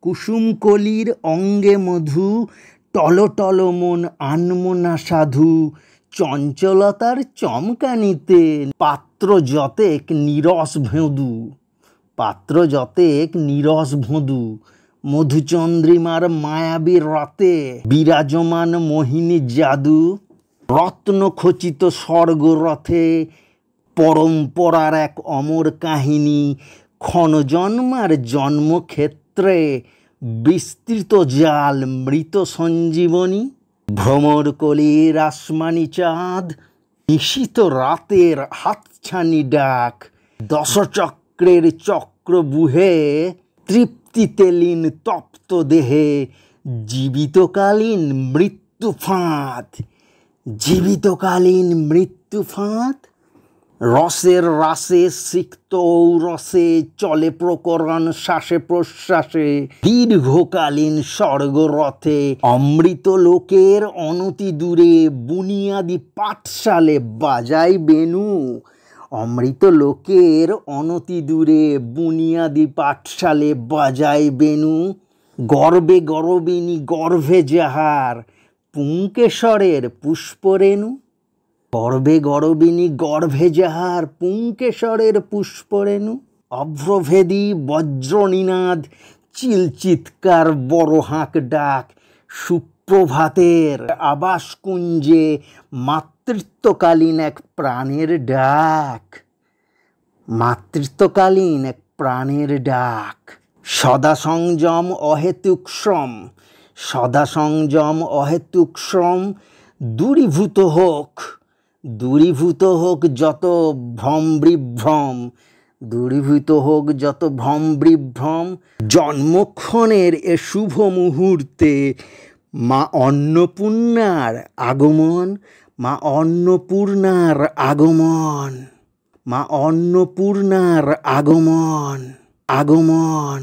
কুসুমকলির অঙ্গে মধু, টলটল মন আনমনা সাধু, চঞ্চলতার চমকানিতে পাত্র যতেক নিরস ভেঁদু, পাত্র যতেক নিরস ভঁদু, মধুচন্দ্রিমার মায়াবী রতে বিরাজমান মোহিনী জাদু, রত্ন খচিত স্বর্গরথে পরম্পরার এক অমর কাহিনী, ক্ষণজন্মার জন্মক্ষেত্রে বিস্তৃত জাল মৃত সঞ্জীবনী, ভ্রমরকলির আসমানি চাঁদ, নিশীত রাতের হাতছানি ডাক, দশচক্রের চক্রবুহে তৃপ্তিতে লীন তপ্ত দেহে জীবিতকালীন মৃত্যু ফাঁদ, জীবিতকালীন মৃত্যু ফাঁদ। রসের রাসে সিক্ত ঔরসে চলে প্রকরণ শ্বাসে প্রশ্বাসে, দীর্ঘকালীন স্বর্গরথে অমৃত লোকের অনতি দূরে বুনিয়াদি পাঠশালে বাজায় বেনু, অমৃত লোকের অনতি দূরে বুনিয়াদি পাঠশালে বাজায় বেনু। গর্বে গরবিনী গর্ভে যাহার পুংকেশরের পুষ্পরেণু, গর্বে গরবিনী গর্ভে যাহার পুংকেশরের পুষ্পরেণু, অভ্রভেদী বজ্রনিনাদ চিলচিৎকার বড় হাঁক ডাক, সুপ্রভাতের আবাসকুঞ্জে মাতৃত্বকালীন এক প্রাণের ডাক, মাতৃত্বকালীন এক প্রাণের ডাক। সদা সংযম অহেতুক শ্রম, সদা সংযম অহেতুক শ্রম, দূরীভূত হোক, দূরীভূত হোক যত ভ্রম বিভ্রম, দূরীভূত হোক যত ভ্রম বিভ্রম। জন্মক্ষণের এ শুভ মুহূর্তে মা অন্নপূর্ণার আগমন, মা অন্নপূর্ণার আগমন, মা অন্নপূর্ণার আগমন, আগমন,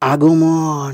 আগমন।